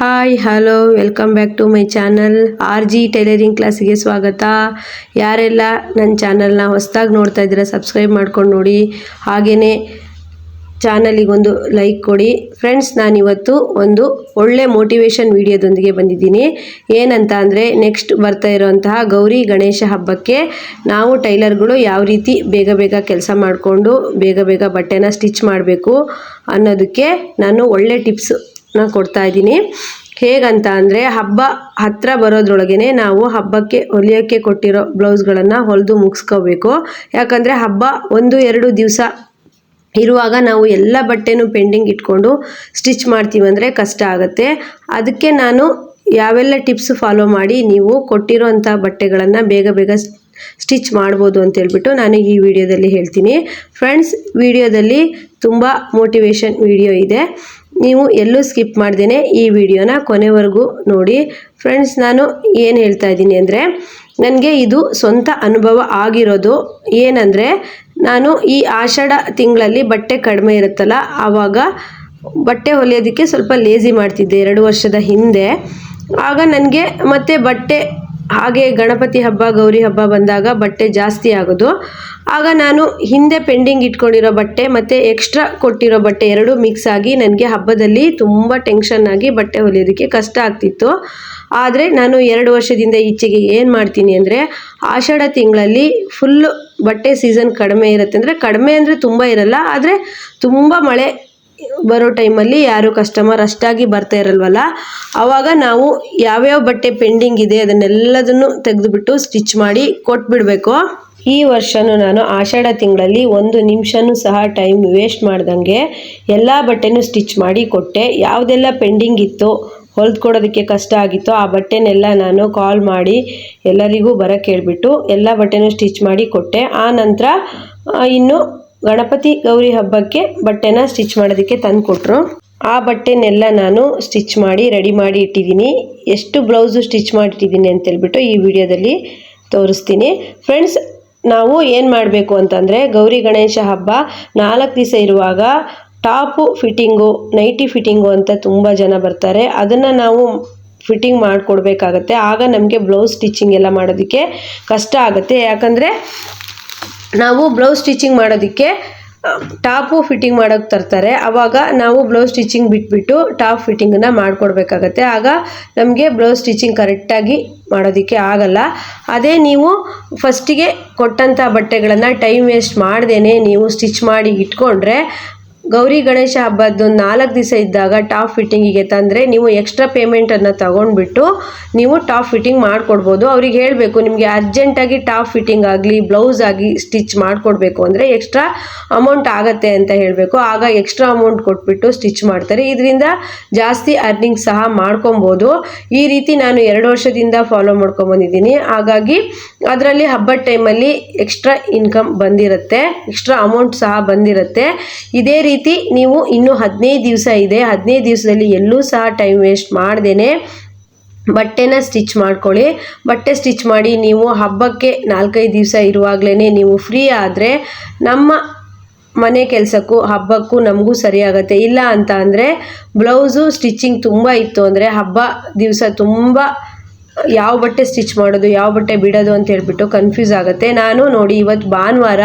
Hi hello welcome back to my channel RG tailoring ಕ್ಲಾಸಿಗೆ ಸ್ವಾಗತ. ಯಾರೆಲ್ಲ ನನ್ನ ಚಾನಲ್ನ ಹೊಸದಾಗಿ ನೋಡ್ತಾ ಇದ್ದೀರಾ ಸಬ್ಸ್ಕ್ರೈಬ್ ಮಾಡ್ಕೊಂಡು ನೋಡಿ, ಹಾಗೆಯೇ ಚಾನಲಿಗೊಂದು ಲೈಕ್ ಕೊಡಿ. ಫ್ರೆಂಡ್ಸ್, ನಾನಿವತ್ತು ಒಂದು ಒಳ್ಳೆ ಮೋಟಿವೇಶನ್ ವಿಡಿಯೋದೊಂದಿಗೆ ಬಂದಿದ್ದೀನಿ. ಏನಂತ ಅಂದರೆ, ನೆಕ್ಸ್ಟ್ ಬರ್ತಾ ಇರೋಂತಹ ಗೌರಿ ಗಣೇಶ ಹಬ್ಬಕ್ಕೆ ನಾವು ಟೈಲರ್ಗಳು ಯಾವ ರೀತಿ ಬೇಗ ಬೇಗ ಕೆಲಸ ಮಾಡಿಕೊಂಡು ಬೇಗ ಬೇಗ ಬಟ್ಟೆನ ಸ್ಟಿಚ್ ಮಾಡಬೇಕು ಅನ್ನೋದಕ್ಕೆ ನಾನು ಒಳ್ಳೆ ಟಿಪ್ಸ್ನ ಕೊಡ್ತಾ ಇದ್ದೀನಿ. ಹೇಗಂತ ಅಂದರೆ, ಹಬ್ಬ ಹತ್ತಿರ ಬರೋದ್ರೊಳಗೇ ನಾವು ಹಬ್ಬಕ್ಕೆ ಹೊಲಿಯೋಕ್ಕೆ ಕೊಟ್ಟಿರೋ ಬ್ಲೌಸ್ಗಳನ್ನು ಹೊಲಿದು ಮುಗಿಸ್ಕೋಬೇಕು. ಯಾಕಂದರೆ ಹಬ್ಬ 1-2 ದಿವಸ ಇರುವಾಗ ನಾವು ಎಲ್ಲ ಬಟ್ಟೆನೂ ಪೆಂಡಿಂಗ್ ಇಟ್ಕೊಂಡು ಸ್ಟಿಚ್ ಮಾಡ್ತೀವಂದರೆ ಕಷ್ಟ ಆಗುತ್ತೆ. ಅದಕ್ಕೆ ನಾನು ಯಾವೆಲ್ಲ ಟಿಪ್ಸ್ ಫಾಲೋ ಮಾಡಿ ನೀವು ಕೊಟ್ಟಿರೋ ಅಂಥ ಬಟ್ಟೆಗಳನ್ನು ಬೇಗ ಬೇಗ ಸ್ಟಿಚ್ ಮಾಡ್ಬೋದು ಅಂತೇಳ್ಬಿಟ್ಟು ನಾನು ಈ ವಿಡಿಯೋದಲ್ಲಿ ಹೇಳ್ತೀನಿ. ಫ್ರೆಂಡ್ಸ್, ವಿಡಿಯೋದಲ್ಲಿ ತುಂಬ ಮೋಟಿವೇಶನ್ ವಿಡಿಯೋ ಇದೆ, ನೀವು ಎಲ್ಲೂ ಸ್ಕಿಪ್ ಮಾಡ್ದೇನೆ ಈ ವಿಡಿಯೋನ ಕೊನೆವರೆಗೂ ನೋಡಿ. ಫ್ರೆಂಡ್ಸ್, ನಾನು ಏನು ಹೇಳ್ತಾ ಇದ್ದೀನಿ ಅಂದರೆ, ನನಗೆ ಇದು ಸ್ವಂತ ಅನುಭವ ಆಗಿರೋದು. ಏನಂದರೆ, ನಾನು ಈ ಆಷಾಢ ತಿಂಗಳಲ್ಲಿ ಬಟ್ಟೆ ಕಡಿಮೆ ಇರುತ್ತಲ್ಲ, ಆವಾಗ ಬಟ್ಟೆ ಹೊಲಿಯೋದಕ್ಕೆ ಸ್ವಲ್ಪ ಲೇಜಿ ಮಾಡ್ತಿದ್ದೆ 2 ವರ್ಷದ ಹಿಂದೆ. ಆಗ ನನಗೆ ಮತ್ತೆ ಬಟ್ಟೆ ಹಾಗೆ ಗಣಪತಿ ಹಬ್ಬ ಗೌರಿ ಹಬ್ಬ ಬಂದಾಗ ಬಟ್ಟೆ ಜಾಸ್ತಿ ಆಗೋದು. ಆಗ ನಾನು ಹಿಂದೆ ಪೆಂಡಿಂಗ್ ಇಟ್ಕೊಂಡಿರೋ ಬಟ್ಟೆ ಮತ್ತು ಎಕ್ಸ್ಟ್ರಾ ಕೊಟ್ಟಿರೋ ಬಟ್ಟೆ ಎರಡೂ ಮಿಕ್ಸ್ ಆಗಿ ನನಗೆ ಹಬ್ಬದಲ್ಲಿ ತುಂಬ ಟೆನ್ಷನ್ ಆಗಿ ಬಟ್ಟೆ ಹೊಲಿಯೋದಕ್ಕೆ ಕಷ್ಟ ಆಗ್ತಿತ್ತು. ಆದರೆ ನಾನು 2 ವರ್ಷದಿಂದ ಈಚೆಗೆ ಏನು ಮಾಡ್ತೀನಿ ಅಂದರೆ, ಆಷಾಢ ತಿಂಗಳಲ್ಲಿ ಫುಲ್ಲು ಬಟ್ಟೆ ಸೀಸನ್ ಕಡಿಮೆ ಇರುತ್ತೆ. ಅಂದರೆ ಕಡಿಮೆ ಅಂದರೆ ತುಂಬ ಇರಲ್ಲ, ಆದರೆ ತುಂಬ ಮಳೆ ಬರೋ ಟೈಮಲ್ಲಿ ಯಾರು ಕಸ್ಟಮರ್ ಅಷ್ಟಾಗಿ ಬರ್ತಾ ಇರಲ್ವಲ್ಲ, ಆವಾಗ ನಾವು ಯಾವ್ಯಾವ ಬಟ್ಟೆ ಪೆಂಡಿಂಗ್ ಇದೆ ಅದನ್ನೆಲ್ಲದನ್ನು ತೆಗೆದುಬಿಟ್ಟು ಸ್ಟಿಚ್ ಮಾಡಿ ಕೊಟ್ಬಿಡಬೇಕು. ಈ ವರ್ಷವೂ ನಾನು ಆಷಾಢ ತಿಂಗಳಲ್ಲಿ 1 ನಿಮಿಷನೂ ಸಹ ಟೈಮ್ ವೇಸ್ಟ್ ಮಾಡ್ದಂಗೆ ಎಲ್ಲ ಬಟ್ಟೆನೂ ಸ್ಟಿಚ್ ಮಾಡಿ ಕೊಟ್ಟೆ. ಯಾವುದೆಲ್ಲ ಪೆಂಡಿಂಗ್ ಇತ್ತು, ಹೊಲಿದ್ಕೊಡೋದಕ್ಕೆ ಕಷ್ಟ ಆಗಿತ್ತು, ಆ ಬಟ್ಟೆನೆಲ್ಲ ನಾನು ಕಾಲ್ ಮಾಡಿ ಎಲ್ಲರಿಗೂ ಬರೋಕ್ಕೆ ಹೇಳ್ಬಿಟ್ಟು ಎಲ್ಲ ಬಟ್ಟೆನೂ ಸ್ಟಿಚ್ ಮಾಡಿ ಕೊಟ್ಟೆ. ಆ ನಂತರ ಇನ್ನು ಗಣಪತಿ ಗೌರಿ ಹಬ್ಬಕ್ಕೆ ಬಟ್ಟೆನ ಸ್ಟಿಚ್ ಮಾಡೋದಕ್ಕೆ ತಂದು ಕೊಟ್ಟರು. ಆ ಬಟ್ಟೆನೆಲ್ಲ ನಾನು ಸ್ಟಿಚ್ ಮಾಡಿ ರೆಡಿ ಮಾಡಿ ಇಟ್ಟಿದ್ದೀನಿ. ಎಷ್ಟು ಬ್ಲೌಸು ಸ್ಟಿಚ್ ಮಾಡಿಟ್ಟಿದ್ದೀನಿ ಅಂತೇಳ್ಬಿಟ್ಟು ಈ ವಿಡಿಯೋದಲ್ಲಿ ತೋರಿಸ್ತೀನಿ. ಫ್ರೆಂಡ್ಸ್, ನಾವು ಏನು ಮಾಡಬೇಕು ಅಂತಂದರೆ, ಗೌರಿ ಗಣೇಶ ಹಬ್ಬ 4 ದಿವಸ ಇರುವಾಗ ಟಾಪು ಫಿಟ್ಟಿಂಗು, ನೈಟಿ ಫಿಟ್ಟಿಂಗು ಅಂತ ತುಂಬ ಜನ ಬರ್ತಾರೆ. ಅದನ್ನು ನಾವು ಫಿಟ್ಟಿಂಗ್ ಮಾಡಿಕೊಡ್ಬೇಕಾಗತ್ತೆ. ಆಗ ನಮಗೆ ಬ್ಲೌಸ್ ಸ್ಟಿಚಿಂಗ್ ಎಲ್ಲ ಮಾಡೋದಕ್ಕೆ ಕಷ್ಟ ಆಗುತ್ತೆ. ಯಾಕಂದರೆ ನಾವು ಬ್ಲೌಸ್ ಸ್ಟಿಚಿಂಗ್ ಮಾಡೋದಕ್ಕೆ ಟಾಪು ಫಿಟ್ಟಿಂಗ್ ಮಾಡೋಕ್ಕೆ ತರ್ತಾರೆ. ಆವಾಗ ನಾವು ಬ್ಲೌಸ್ ಸ್ಟಿಚಿಂಗ್ ಬಿಟ್ಬಿಟ್ಟು ಟಾಪ್ ಫಿಟ್ಟಿಂಗನ್ನು ಮಾಡಿಕೊಡ್ಬೇಕಾಗತ್ತೆ. ಆಗ ನಮಗೆ ಬ್ಲೌಸ್ ಸ್ಟಿಚಿಂಗ್ ಕರೆಕ್ಟಾಗಿ ಮಾಡೋದಕ್ಕೆ ಆಗಲ್ಲ. ಅದೇ ನೀವು ಫಸ್ಟಿಗೆ ಕೊಟ್ಟಂಥ ಬಟ್ಟೆಗಳನ್ನು ಟೈಮ್ ವೇಸ್ಟ್ ಮಾಡ್ದೇನೆ ನೀವು ಸ್ಟಿಚ್ ಮಾಡಿ ಇಟ್ಕೊಂಡ್ರೆ, ಗೌರಿ ಗಣೇಶ ಹಬ್ಬದ 4 ದಿವಸ ಇದ್ದಾಗ ಟಾಪ್ ಫಿಟ್ಟಿಂಗಿಗೆ ತಂದರೆ ನೀವು ಎಕ್ಸ್ಟ್ರಾ ಪೇಮೆಂಟನ್ನು ತಗೊಂಡ್ಬಿಟ್ಟು ನೀವು ಟಾಪ್ ಫಿಟ್ಟಿಂಗ್ ಮಾಡಿಕೊಡ್ಬೋದು. ಅವ್ರಿಗೆ ಹೇಳಬೇಕು, ನಿಮಗೆ ಅರ್ಜೆಂಟಾಗಿ ಟಾಪ್ ಫಿಟ್ಟಿಂಗ್ ಆಗಲಿ ಬ್ಲೌಸ್ ಆಗಿ ಸ್ಟಿಚ್ ಮಾಡಿಕೊಡ್ಬೇಕು ಅಂದರೆ ಎಕ್ಸ್ಟ್ರಾ ಅಮೌಂಟ್ ಆಗುತ್ತೆ ಅಂತ ಹೇಳಬೇಕು. ಆಗ ಎಕ್ಸ್ಟ್ರಾ ಅಮೌಂಟ್ ಕೊಟ್ಬಿಟ್ಟು ಸ್ಟಿಚ್ ಮಾಡ್ತಾರೆ. ಇದರಿಂದ ಜಾಸ್ತಿ ಅರ್ನಿಂಗ್ ಸಹ ಮಾಡ್ಕೊಬೋದು. ಈ ರೀತಿ ನಾನು 2 ವರ್ಷದಿಂದ ಫಾಲೋ ಮಾಡ್ಕೊಂಬಂದಿದ್ದೀನಿ. ಹಾಗಾಗಿ ಅದರಲ್ಲಿ ಹಬ್ಬದ ಟೈಮಲ್ಲಿ ಎಕ್ಸ್ಟ್ರಾ ಇನ್ಕಮ್ ಬಂದಿರುತ್ತೆ, ಎಕ್ಸ್ಟ್ರಾ ಅಮೌಂಟ್ ಸಹ ಬಂದಿರುತ್ತೆ. ಇದೇ ರೀತಿ ನೀವು ಇನ್ನೂ 15 ದಿವಸ ಇದೆ, 15 ದಿವಸದಲ್ಲಿ ಎಲ್ಲೂ ಸಹ ಟೈಮ್ ವೇಸ್ಟ್ ಮಾಡ್ದೇನೆ ಬಟ್ಟೆನ ಸ್ಟಿಚ್ ಮಾಡ್ಕೊಳ್ಳಿ. ಬಟ್ಟೆ ಸ್ಟಿಚ್ ಮಾಡಿ ನೀವು ಹಬ್ಬಕ್ಕೆ 4-5 ದಿವಸ ಇರುವಾಗಲೇ ನೀವು ಫ್ರೀ ಆದರೆ ನಮ್ಮ ಮನೆ ಕೆಲಸಕ್ಕೂ ಹಬ್ಬಕ್ಕೂ ನಮಗೂ ಸರಿಯಾಗತ್ತೆ. ಇಲ್ಲ ಅಂತ ಅಂದರೆ ಬ್ಲೌಸು ಸ್ಟಿಚಿಂಗ್ ತುಂಬ ಇತ್ತು ಅಂದರೆ ಹಬ್ಬ ದಿವಸ ತುಂಬ ಯಾವ ಬಟ್ಟೆ ಸ್ಟಿಚ್ ಮಾಡೋದು ಯಾವ ಬಟ್ಟೆ ಬಿಡೋದು ಅಂತ ಹೇಳ್ಬಿಟ್ಟು ಕನ್ಫ್ಯೂಸ್ ಆಗುತ್ತೆ. ನಾನು ನೋಡಿ, ಇವತ್ತು ಭಾನುವಾರ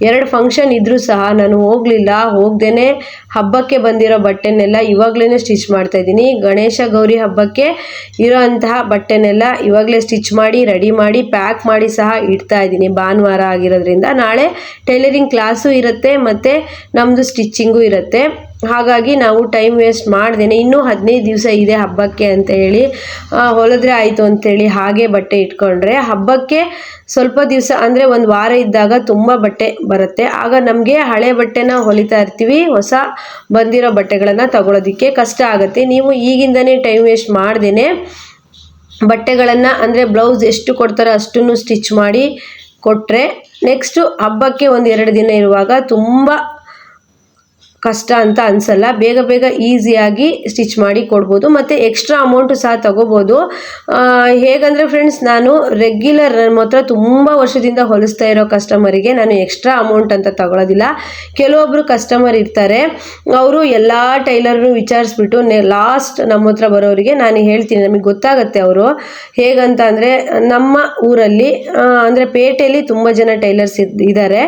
2 ಫಂಕ್ಷನ್ ಇದ್ದರೂ ಸಹ ನಾನು ಹೋಗ್ದೇ ಹಬ್ಬಕ್ಕೆ ಬಂದಿರೋ ಬಟ್ಟೆನೆಲ್ಲ ಇವಾಗಲೇ ಸ್ಟಿಚ್ ಮಾಡ್ತಾಯಿದ್ದೀನಿ. ಗಣೇಶ ಗೌರಿ ಹಬ್ಬಕ್ಕೆ ಇರೋ ಅಂತಹ ಬಟ್ಟೆನೆಲ್ಲ ಇವಾಗಲೇ ಸ್ಟಿಚ್ ಮಾಡಿ ರೆಡಿ ಮಾಡಿ ಪ್ಯಾಕ್ ಮಾಡಿ ಸಹ ಇಡ್ತಾ ಇದ್ದೀನಿ. ಭಾನುವಾರ ಆಗಿರೋದ್ರಿಂದ ನಾಳೆ ಟೈಲರಿಂಗ್ ಕ್ಲಾಸು ಇರುತ್ತೆ ಮತ್ತು ನಮ್ಮದು ಸ್ಟಿಚ್ಚಿಂಗು ಇರುತ್ತೆ. ಹಾಗಾಗಿ ನಾವು ಟೈಮ್ ವೇಸ್ಟ್ ಮಾಡ್ದೇನೆ ಇನ್ನೂ 15 ದಿವಸ ಇದೆ ಹಬ್ಬಕ್ಕೆ ಅಂತ ಹೇಳಿ ಹೊಲಿದ್ರೆ ಆಯಿತು ಅಂತೇಳಿ ಹಾಗೆ ಬಟ್ಟೆ ಇಟ್ಕೊಂಡ್ರೆ ಹಬ್ಬಕ್ಕೆ ಸ್ವಲ್ಪ ದಿವಸ ಅಂದರೆ 1 ವಾರ ಇದ್ದಾಗ ತುಂಬ ಬಟ್ಟೆ ಬರುತ್ತೆ. ಆಗ ನಮಗೆ ಹಳೆ ಬಟ್ಟೆನ ಹೊಲಿತಾ ಇರ್ತೀವಿ, ಹೊಸ ಬಂದಿರೋ ಬಟ್ಟೆಗಳನ್ನು ತಗೊಳ್ಳೋದಕ್ಕೆ ಕಷ್ಟ ಆಗುತ್ತೆ. ನೀವು ಈಗಿಂದನೇ ಟೈಮ್ ವೇಸ್ಟ್ ಮಾಡ್ದೇನೆ ಬಟ್ಟೆಗಳನ್ನು ಅಂದರೆ ಬ್ಲೌಸ್ ಎಷ್ಟು ಕೊಡ್ತಾರೋ ಅಷ್ಟನ್ನು ಸ್ಟಿಚ್ ಮಾಡಿ ಕೊಟ್ಟರೆ ನೆಕ್ಸ್ಟು ಹಬ್ಬಕ್ಕೆ 1-2 ದಿನ ಇರುವಾಗ ತುಂಬ ಕಷ್ಟ ಅಂತ ಅನಿಸಲ್ಲ. ಬೇಗ ಬೇಗ ಈಸಿಯಾಗಿ ಸ್ಟಿಚ್ ಮಾಡಿ ಕೊಡ್ಬೋದು ಮತ್ತು ಎಕ್ಸ್ಟ್ರಾ ಅಮೌಂಟು ಸಹ ತಗೋಬೋದು. ಹೇಗಂದರೆ ಫ್ರೆಂಡ್ಸ್, ನಾನು ರೆಗ್ಯುಲರ್ ನಮ್ಮ ಹತ್ರ ತುಂಬ ವರ್ಷದಿಂದ ಹೊಲಿಸ್ತಾ ಇರೋ ಕಸ್ಟಮರಿಗೆ ನಾನು ಎಕ್ಸ್ಟ್ರಾ ಅಮೌಂಟ್ ಅಂತ ತಗೊಳ್ಳೋದಿಲ್ಲ. ಕೆಲವೊಬ್ಬರು ಕಸ್ಟಮರ್ ಇರ್ತಾರೆ, ಅವರು ಎಲ್ಲ ಟೈಲರ್ನು ವಿಚಾರಿಸ್ಬಿಟ್ಟು ಲಾಸ್ಟ್ ನಮ್ಮ ಹತ್ರ ಬರೋರಿಗೆ ನಾನು ಹೇಳ್ತೀನಿ. ನಮಗೆ ಗೊತ್ತಾಗುತ್ತೆ ಅವರು ಹೇಗಂತ ಅಂದರೆ, ನಮ್ಮ ಊರಲ್ಲಿ ಅಂದರೆ ಪೇಟೆಯಲ್ಲಿ ತುಂಬ ಜನ ಟೈಲರ್ಸ್ ಇದ್ದಾರೆ.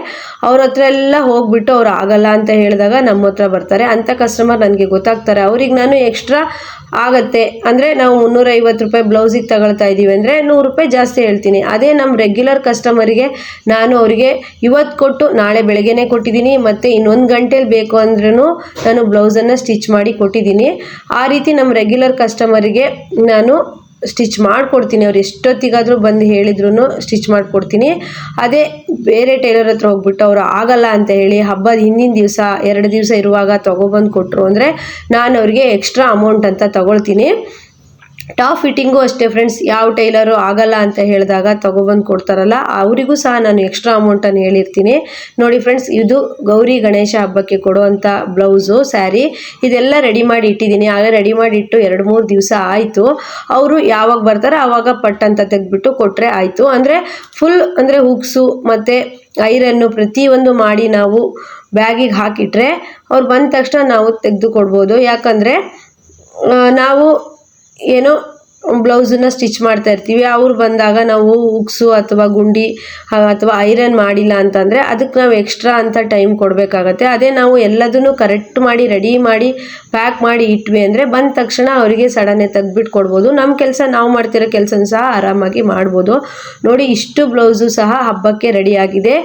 ಅವ್ರ ಹತ್ರ ಎಲ್ಲ ಹೋಗ್ಬಿಟ್ಟು ಅವ್ರು ಆಗಲ್ಲ ಅಂತ ಹೇಳಿದಾಗ ನಮ್ಮ ಹತ್ರ ಬರ್ತಾರೆ. ಅಂಥ ಕಸ್ಟಮರ್ ನನಗೆ ಗೊತ್ತಾಗ್ತಾರೆ. ಅವ್ರಿಗೆ ನಾನು ಎಕ್ಸ್ಟ್ರಾ ಆಗತ್ತೆ ಅಂದರೆ, ನಾವು 350 ರೂಪಾಯಿ ಬ್ಲೌಸಿಗೆ ತಗೊಳ್ತಾ ಇದ್ದೀವಿ ಅಂದರೆ 100 ರೂಪಾಯಿ ಜಾಸ್ತಿ ಹೇಳ್ತೀನಿ. ಅದೇ ನಮ್ಮ ರೆಗ್ಯುಲರ್ ಕಸ್ಟಮರಿಗೆ ನಾನು ಅವರಿಗೆ ಇವತ್ತು ಕೊಟ್ಟು ನಾಳೆ ಬೆಳಗ್ಗೆನೇ ಕೊಟ್ಟಿದ್ದೀನಿ, ಮತ್ತು ಇನ್ನೊಂದು ಗಂಟೆಲಿ ಬೇಕು ಅಂದ್ರೂ ನಾನು ಬ್ಲೌಸನ್ನು ಸ್ಟಿಚ್ ಮಾಡಿ ಕೊಟ್ಟಿದ್ದೀನಿ. ಆ ರೀತಿ ನಮ್ಮ ರೆಗ್ಯುಲರ್ ಕಸ್ಟಮರಿಗೆ ನಾನು ಸ್ಟಿಚ್ ಮಾಡಿಕೊಡ್ತೀನಿ. ಅವ್ರು ಎಷ್ಟೊತ್ತಿಗಾದರೂ ಬಂದು ಹೇಳಿದ್ರು ಸ್ಟಿಚ್ ಮಾಡಿಕೊಡ್ತೀನಿ. ಅದೇ ಬೇರೆ ಟೈಲರ್ ಹತ್ರ ಹೋಗ್ಬಿಟ್ಟು ಅವರು ಆಗಲ್ಲ ಅಂತ ಹೇಳಿ ಹಬ್ಬದ ಹಿಂದಿನ ದಿವಸ 2 ದಿವಸ ಇರುವಾಗ ತೊಗೊಬಂದು ಕೊಟ್ಟರು ಅಂದರೆ ನಾನು ಅವ್ರಿಗೆ ಎಕ್ಸ್ಟ್ರಾ ಅಮೌಂಟ್ ಅಂತ ತಗೊಳ್ತೀನಿ. ಟಾಪ್ ಫಿಟ್ಟಿಂಗು ಅಷ್ಟೇ ಫ್ರೆಂಡ್ಸ್, ಯಾವ ಟೈಲರು ಆಗಲ್ಲ ಅಂತ ಹೇಳಿದಾಗ ತೊಗೊಬಂದು ಕೊಡ್ತಾರಲ್ಲ ಅವರಿಗೂ ಸಹ ನಾನು ಎಕ್ಸ್ಟ್ರಾ ಅಮೌಂಟನ್ನು ಹೇಳಿರ್ತೀನಿ. ನೋಡಿ ಫ್ರೆಂಡ್ಸ್, ಇದು ಗೌರಿ ಗಣೇಶ ಹಬ್ಬಕ್ಕೆ ಕೊಡುವಂಥ ಬ್ಲೌಸು, ಸ್ಯಾರಿ ಇದೆಲ್ಲ ರೆಡಿ ಮಾಡಿ ಇಟ್ಟಿದ್ದೀನಿ. ಆಗಲೇ ರೆಡಿ ಮಾಡಿ ಇಟ್ಟು 2-3 ದಿವಸ ಆಯಿತು. ಅವರು ಯಾವಾಗ ಬರ್ತಾರೆ ಆವಾಗ ಪಟ್ಟಂತ ತೆಗೆದ್ಬಿಟ್ಟು ಕೊಟ್ಟರೆ ಆಯಿತು. ಅಂದರೆ ಫುಲ್ ಅಂದರೆ ಹುಕ್ಸು ಮತ್ತು ಐರನ್ನು ಪ್ರತಿಯೊಂದು ಮಾಡಿ ನಾವು ಬ್ಯಾಗಿಗೆ ಹಾಕಿಟ್ರೆ ಅವ್ರು ಬಂದ ತಕ್ಷಣ ನಾವು ತೆಗೆದು ಕೊಡ್ಬೋದು. ಯಾಕಂದರೆ ನಾವು ಏನೋ ಬ್ಲೌಸನ್ನ ಸ್ಟಿಚ್ ಮಾಡ್ತಾ ಇರ್ತೀವಿ, ಅವ್ರು ಬಂದಾಗ ನಾವು ಉಕ್ಸು ಅಥವಾ ಗುಂಡಿ ಅಥವಾ ಐರನ್ ಮಾಡಿಲ್ಲ ಅಂತಂದರೆ ಅದಕ್ಕೆ ನಾವು ಎಕ್ಸ್ಟ್ರಾ ಅಂತ ಟೈಮ್ ಕೊಡಬೇಕಾಗತ್ತೆ. ಅದೇ ನಾವು ಎಲ್ಲದನ್ನು ಕರೆಕ್ಟ್ ಮಾಡಿ ರೆಡಿ ಮಾಡಿ ಪ್ಯಾಕ್ ಮಾಡಿ ಇಟ್ವಿ ಅಂದರೆ ಬಂದ ತಕ್ಷಣ ಅವರಿಗೆ ಸಡನ್ನೇ ತೆಗ್ದುಬಿಟ್ಟು ಕೊಡ್ಬೋದು. ನಮ್ಮ ಕೆಲಸ ನಾವು ಮಾಡ್ತಿರೋ ಕೆಲಸನ ಸಹ ಆರಾಮಾಗಿ ಮಾಡ್ಬೋದು. ನೋಡಿ, ಇಷ್ಟು ಬ್ಲೌಸು ಸಹ ಹಬ್ಬಕ್ಕೆ ರೆಡಿಯಾಗಿದೆ.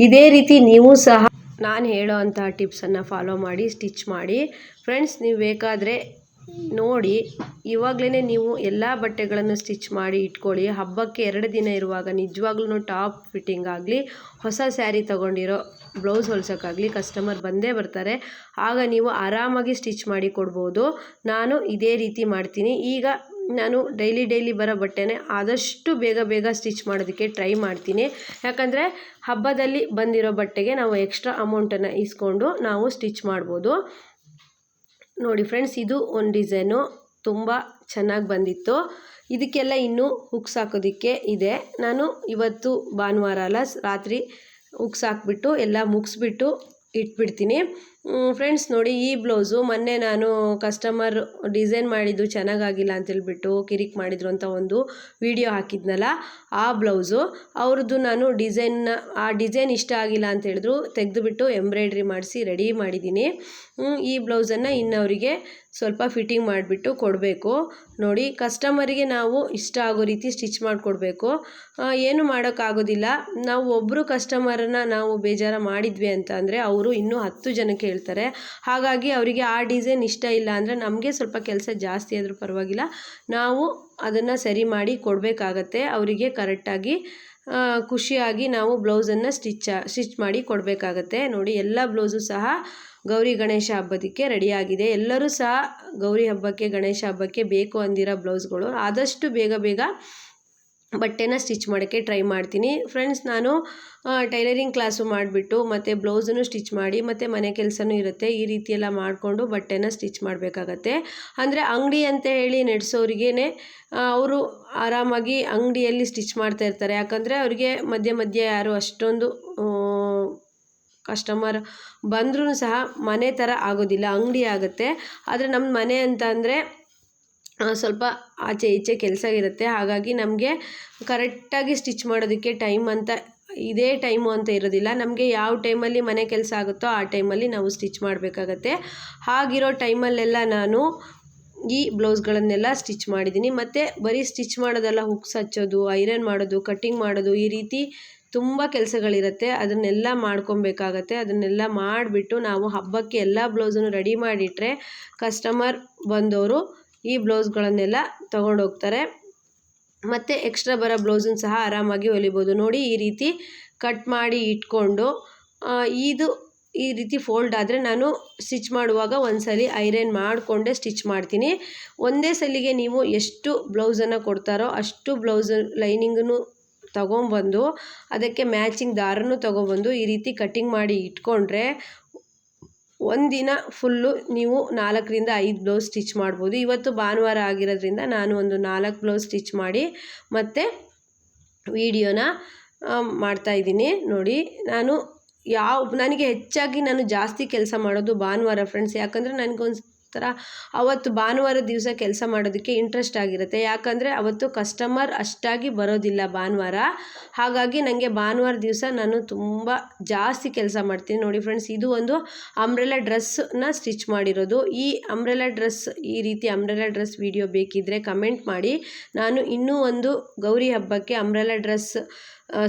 ಇದೇ ರೀತಿ ನೀವು ಸಹ ನಾನು ಹೇಳೋ ಅಂತಹ ಟಿಪ್ಸನ್ನು ಫಾಲೋ ಮಾಡಿ ಸ್ಟಿಚ್ ಮಾಡಿ. ಫ್ರೆಂಡ್ಸ್, ನೀವು ಬೇಕಾದರೆ ನೋಡಿ, ಇವಾಗಲೇ ನೀವು ಎಲ್ಲ ಬಟ್ಟೆಗಳನ್ನು ಸ್ಟಿಚ್ ಮಾಡಿ ಇಟ್ಕೊಳ್ಳಿ. ಹಬ್ಬಕ್ಕೆ 2 ದಿನ ಇರುವಾಗ ನಿಜವಾಗ್ಲೂ ಟಾಪ್ ಫಿಟ್ಟಿಂಗ್ ಆಗಲಿ, ಹೊಸ ಸ್ಯಾರಿ ತೊಗೊಂಡಿರೋ ಬ್ಲೌಸ್ ಹೊಲ್ಸೋಕ್ಕಾಗಲಿ ಕಸ್ಟಮರ್ ಬಂದೇ ಬರ್ತಾರೆ. ಆಗ ನೀವು ಆರಾಮಾಗಿ ಸ್ಟಿಚ್ ಮಾಡಿ ಕೊಡ್ಬೋದು. ನಾನು ಇದೇ ರೀತಿ ಮಾಡ್ತೀನಿ. ಈಗ ನಾನು ಡೈಲಿ ಬರೋ ಬಟ್ಟೆನೇ ಆದಷ್ಟು ಬೇಗ ಸ್ಟಿಚ್ ಮಾಡೋದಕ್ಕೆ ಟ್ರೈ ಮಾಡ್ತೀನಿ. ಯಾಕಂದರೆ ಹಬ್ಬದಲ್ಲಿ ಬಂದಿರೋ ಬಟ್ಟೆಗೆ ನಾವು ಎಕ್ಸ್ಟ್ರಾ ಅಮೌಂಟನ್ನು ಇಸ್ಕೊಂಡು ನಾವು ಸ್ಟಿಚ್ ಮಾಡ್ಬೋದು. ನೋಡಿ ಫ್ರೆಂಡ್ಸ್, ಇದು ಒಂದು ಡಿಸೈನು ತುಂಬ ಚೆನ್ನಾಗಿ ಬಂದಿತ್ತು. ಇದಕ್ಕೆಲ್ಲ ಇನ್ನೂ ಹುಕ್ಸ್ ಹಾಕೋದಕ್ಕೆ ಇದೆ. ನಾನು ಇವತ್ತು ಭಾನುವಾರ ಅಲ್ಲ, ರಾತ್ರಿ ಹುಕ್ಸ್ ಹಾಕ್ಬಿಟ್ಟು ಎಲ್ಲ ಮುಗಿಸ್ಬಿಟ್ಟು ಇಟ್ಬಿಡ್ತೀನಿ. ಫ್ರೆಂಡ್ಸ್ ನೋಡಿ, ಈ ಬ್ಲೌಸು ಮೊನ್ನೆ ನಾನು ಕಸ್ಟಮರ್ ಡಿಸೈನ್ ಮಾಡಿದ್ದು ಚೆನ್ನಾಗಾಗಿಲ್ಲ ಅಂತೇಳ್ಬಿಟ್ಟು ಕಿರಿಕ್ ಮಾಡಿದ್ರು ಅಂತ ಒಂದು ವಿಡಿಯೋ ಹಾಕಿದ್ನಲ್ಲ, ಆ ಬ್ಲೌಸು ಅವ್ರದ್ದು ನಾನು ಆ ಡಿಸೈನ್ ಇಷ್ಟ ಆಗಿಲ್ಲ ಅಂತ ಹೇಳಿದ್ರು, ತೆಗೆದುಬಿಟ್ಟು ಎಂಬ್ರಾಯ್ಡ್ರಿ ಮಾಡಿಸಿ ರೆಡಿ ಮಾಡಿದ್ದೀನಿ. ಈ ಬ್ಲೌಸನ್ನು ಇನ್ನವರಿಗೆ ಸ್ವಲ್ಪ ಫಿಟ್ಟಿಂಗ್ ಮಾಡಿಬಿಟ್ಟು ಕೊಡಬೇಕು. ನೋಡಿ, ಕಸ್ಟಮರಿಗೆ ನಾವು ಇಷ್ಟ ಆಗೋ ರೀತಿ ಸ್ಟಿಚ್ ಮಾಡಿಕೊಡ್ಬೇಕು. ಏನು ಮಾಡೋಕ್ಕಾಗೋದಿಲ್ಲ. ನಾವು ಒಬ್ಬರು ಕಸ್ಟಮರನ್ನು ನಾವು ಬೇಜಾರು ಮಾಡಿದ್ವಿ ಅಂತ ಅಂದರೆ ಅವರು ಇನ್ನೂ 10 ಜನಕ್ಕೆ ಹೇಳ್ತಾರೆ. ಹಾಗಾಗಿ ಅವರಿಗೆ ಆ ಡಿಸೈನ್ ಇಷ್ಟ ಇಲ್ಲ ಅಂದರೆ ನಮಗೆ ಸ್ವಲ್ಪ ಕೆಲಸ ಜಾಸ್ತಿ ಆದರೂ ಪರವಾಗಿಲ್ಲ, ನಾವು ಅದನ್ನು ಸರಿ ಮಾಡಿ ಕೊಡಬೇಕಾಗತ್ತೆ. ಅವರಿಗೆ ಕರೆಕ್ಟಾಗಿ ಖುಷಿಯಾಗಿ ನಾವು ಬ್ಲೌಸನ್ನು ಸ್ಟಿಚ್ ಮಾಡಿ ಕೊಡಬೇಕಾಗತ್ತೆ. ನೋಡಿ, ಎಲ್ಲ ಬ್ಲೌಸು ಸಹ ಗೌರಿ ಗಣೇಶ ಹಬ್ಬದಕ್ಕೆ ರೆಡಿಯಾಗಿದೆ. ಎಲ್ಲರೂ ಸಹ ಗೌರಿ ಹಬ್ಬಕ್ಕೆ ಗಣೇಶ ಹಬ್ಬಕ್ಕೆ ಬೇಕು ಅಂದಿರೋ ಬ್ಲೌಸ್ಗಳು ಆದಷ್ಟು ಬೇಗ ಬಟ್ಟೆನ ಸ್ಟಿಚ್ ಮಾಡೋಕ್ಕೆ ಟ್ರೈ ಮಾಡ್ತೀನಿ. ಫ್ರೆಂಡ್ಸ್, ನಾನು ಟೈಲರಿಂಗ್ ಕ್ಲಾಸು ಮಾಡಿಬಿಟ್ಟು ಮತ್ತು ಬ್ಲೌಸನ್ನು ಸ್ಟಿಚ್ ಮಾಡಿ ಮತ್ತು ಮನೆ ಕೆಲಸನೂ ಇರುತ್ತೆ. ಈ ರೀತಿಯೆಲ್ಲ ಮಾಡಿಕೊಂಡು ಬಟ್ಟೆನ ಸ್ಟಿಚ್ ಮಾಡಬೇಕಾಗತ್ತೆ. ಅಂದರೆ ಅಂಗಡಿ ಅಂತ ಹೇಳಿ ನಡೆಸೋರಿಗೇ ಅವರು ಆರಾಮಾಗಿ ಅಂಗಡಿಯಲ್ಲಿ ಸ್ಟಿಚ್ ಮಾಡ್ತಾ ಇರ್ತಾರೆ. ಯಾಕಂದರೆ ಅವರಿಗೆ ಮಧ್ಯೆ ಯಾರು ಅಷ್ಟೊಂದು ಕಸ್ಟಮರ್ ಬಂದ್ರೂ ಸಹ ಮನೆ ಥರ ಆಗೋದಿಲ್ಲ, ಅಂಗಡಿ ಆಗುತ್ತೆ. ಆದರೆ ನಮ್ಮ ಮನೆ ಅಂತ ಅಂದರೆ ಸ್ವಲ್ಪ ಆಚೆ ಈಚೆ ಕೆಲಸ ಇರುತ್ತೆ. ಹಾಗಾಗಿ ನಮಗೆ ಕರೆಕ್ಟಾಗಿ ಸ್ಟಿಚ್ ಮಾಡೋದಕ್ಕೆ ಇದೇ ಟೈಮು ಅಂತ ಇರೋದಿಲ್ಲ. ನಮಗೆ ಯಾವ ಟೈಮಲ್ಲಿ ಮನೆ ಕೆಲಸ ಆಗುತ್ತೋ ಆ ಟೈಮಲ್ಲಿ ನಾವು ಸ್ಟಿಚ್ ಮಾಡಬೇಕಾಗತ್ತೆ. ಹಾಗಿರೋ ಟೈಮಲ್ಲೆಲ್ಲ ನಾನು ಈ ಬ್ಲೌಸ್ಗಳನ್ನೆಲ್ಲ ಸ್ಟಿಚ್ ಮಾಡಿದ್ದೀನಿ. ಮತ್ತು ಬರೀ ಸ್ಟಿಚ್ ಮಾಡೋದಲ್ಲ, ಹುಕ್ಸ್ ಹಚ್ಚೋದು, ಐರನ್ ಮಾಡೋದು, ಕಟ್ಟಿಂಗ್ ಮಾಡೋದು, ಈ ರೀತಿ ತುಂಬ ಕೆಲಸಗಳಿರುತ್ತೆ. ಅದನ್ನೆಲ್ಲ ಮಾಡ್ಕೊಬೇಕಾಗತ್ತೆ. ಅದನ್ನೆಲ್ಲ ಮಾಡಿಬಿಟ್ಟು ನಾವು ಹಬ್ಬಕ್ಕೆ ಎಲ್ಲ ಬ್ಲೌಸನ್ನು ರೆಡಿ ಮಾಡಿಟ್ರೆ ಕಸ್ಟಮರ್ ಬಂದವರು ಈ ಬ್ಲೌಸ್ಗಳನ್ನೆಲ್ಲ ತೊಗೊಂಡೋಗ್ತಾರೆ. ಮತ್ತು ಎಕ್ಸ್ಟ್ರಾ ಬರೋ ಬ್ಲೌಸನ್ನು ಸಹ ಆರಾಮಾಗಿ ಹೊಲಿಬೋದು. ನೋಡಿ, ಈ ರೀತಿ ಕಟ್ ಮಾಡಿ ಇಟ್ಕೊಂಡು ಈ ರೀತಿ ಫೋಲ್ಡ್ ಆದರೆ ನಾನು ಸ್ಟಿಚ್ ಮಾಡುವಾಗ ಒಂದ್ಸಲಿ ಐರನ್ ಮಾಡಿಕೊಂಡೇ ಸ್ಟಿಚ್ ಮಾಡ್ತೀನಿ. ಒಂದೇ ಸಲಿಗೆ ನೀವು ಎಷ್ಟು ಬ್ಲೌಸನ್ನು ಕೊಡ್ತಾರೋ ಅಷ್ಟು ಬ್ಲೌಸ್ ಲೈನಿಂಗನ್ನು ತೊಗೊಂಬಂದು ಅದಕ್ಕೆ ಮ್ಯಾಚಿಂಗ್ ದಾರನೂ ತೊಗೊಬಂದು ಈ ರೀತಿ ಕಟ್ಟಿಂಗ್ ಮಾಡಿ ಇಟ್ಕೊಂಡ್ರೆ ಒಂದಿನ ಫುಲ್ಲು ನೀವು 4ರಿಂದ 5 ಬ್ಲೌಸ್ ಸ್ಟಿಚ್ ಮಾಡ್ಬೋದು. ಇವತ್ತು ಭಾನುವಾರ ಆಗಿರೋದ್ರಿಂದ ನಾನು ಒಂದು 4 ಬ್ಲೌಸ್ ಸ್ಟಿಚ್ ಮಾಡಿ ಮತ್ತು ವಿಡಿಯೋನ ಮಾಡ್ತಾಯಿದ್ದೀನಿ. ನೋಡಿ, ನನಗೆ ಹೆಚ್ಚಾಗಿ ನಾನು ಜಾಸ್ತಿ ಕೆಲಸ ಮಾಡೋದು ಭಾನುವಾರ ಫ್ರೆಂಡ್ಸ್. ಯಾಕಂದರೆ ನನಗೊಂಥರ ಅವತ್ತು ಭಾನುವಾರ ದಿವಸ ಕೆಲಸ ಮಾಡೋದಕ್ಕೆ ಇಂಟ್ರೆಸ್ಟ್ ಆಗಿರುತ್ತೆ. ಯಾಕಂದರೆ ಅವತ್ತು ಕಸ್ಟಮರ್ ಅಷ್ಟಾಗಿ ಬರೋದಿಲ್ಲ ಭಾನುವಾರ. ಹಾಗಾಗಿ ನನಗೆ ಭಾನುವಾರ ದಿವಸ ನಾನು ತುಂಬ ಜಾಸ್ತಿ ಕೆಲಸ ಮಾಡ್ತೀನಿ. ನೋಡಿ ಫ್ರೆಂಡ್ಸ್, ಇದು ಒಂದು ಅಂಬ್ರೆಲಾ ಡ್ರೆಸ್ನ ಸ್ಟಿಚ್ ಮಾಡಿರೋದು. ಈ ಅಂಬ್ರೆಲಾ ಡ್ರೆಸ್, ಈ ರೀತಿ ಅಂಬ್ರೆಲಾ ಡ್ರೆಸ್ ವಿಡಿಯೋ ಬೇಕಿದ್ದರೆ ಕಮೆಂಟ್ ಮಾಡಿ. ನಾನು ಇನ್ನೂ ಒಂದು ಗೌರಿ ಹಬ್ಬಕ್ಕೆ ಅಂಬ್ರೆಲಾ ಡ್ರೆಸ್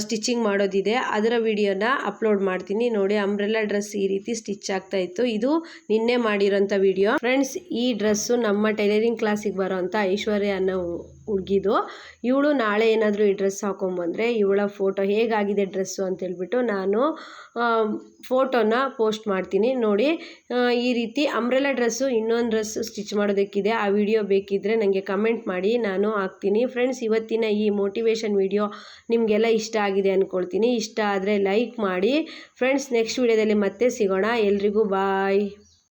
ಸ್ಟಿಚಿಂಗ್ ಮಾಡೋದಿದೆ, ಅದರ ವಿಡಿಯೋನ ಅಪ್ಲೋಡ್ ಮಾಡ್ತೀನಿ. ನೋಡಿ, ಅಂಬ್ರೆಲಾ ಡ್ರೆಸ್ ಈ ರೀತಿ ಸ್ಟಿಚ್ ಆಗ್ತಾ ಇತ್ತು. ಇದು ನಿನ್ನೆ ಮಾಡಿರೋಂಥ ವಿಡಿಯೋ ಫ್ರೆಂಡ್ಸ್. ಈ ಡ್ರೆಸ್ಸು ನಮ್ಮ ಟೈಲರಿಂಗ್ ಕ್ಲಾಸಿಗೆ ಬರೋಂಥ ಐಶ್ವರ್ಯ ಅನ್ನೋ ಹುಡುಗಿದು. ಇವಳು ನಾಳೆ ಏನಾದರೂ ಈ ಡ್ರೆಸ್ ಹಾಕೊಂಬಂದರೆ ಇವಳ ಫೋಟೋ ಹೇಗಾಗಿದೆ ಡ್ರೆಸ್ಸು ಅಂತೇಳ್ಬಿಟ್ಟು ನಾನು ಫೋಟೋನ ಪೋಸ್ಟ್ ಮಾಡ್ತೀನಿ. ನೋಡಿ, ಈ ರೀತಿ ಅಂಬ್ರೆಲಾ ಡ್ರೆಸ್ಸು ಇನ್ನೊಂದು ಡ್ರೆಸ್ ಸ್ಟಿಚ್ ಮಾಡೋದಕ್ಕಿದೆ. ಆ ವಿಡಿಯೋ ಬೇಕಿದ್ದರೆ ನನಗೆ ಕಮೆಂಟ್ ಮಾಡಿ, ನಾನು ಹಾಕ್ತೀನಿ. ಫ್ರೆಂಡ್ಸ್, ಇವತ್ತಿನ ಈ ಮೋಟಿವೇಶನ್ ವಿಡಿಯೋ ನಿಮಗೆಲ್ಲ ಇಷ್ಟ ಆಗಿದೆ ಅಂದ್ಕೊಳ್ತೀನಿ. ಇಷ್ಟ ಆದರೆ ಲೈಕ್ ಮಾಡಿ ಫ್ರೆಂಡ್ಸ್. ನೆಕ್ಸ್ಟ್ ವಿಡಿಯೋದಲ್ಲಿ ಮತ್ತೆ ಸಿಗೋಣ. ಎಲ್ರಿಗೂ ಬಾಯ್.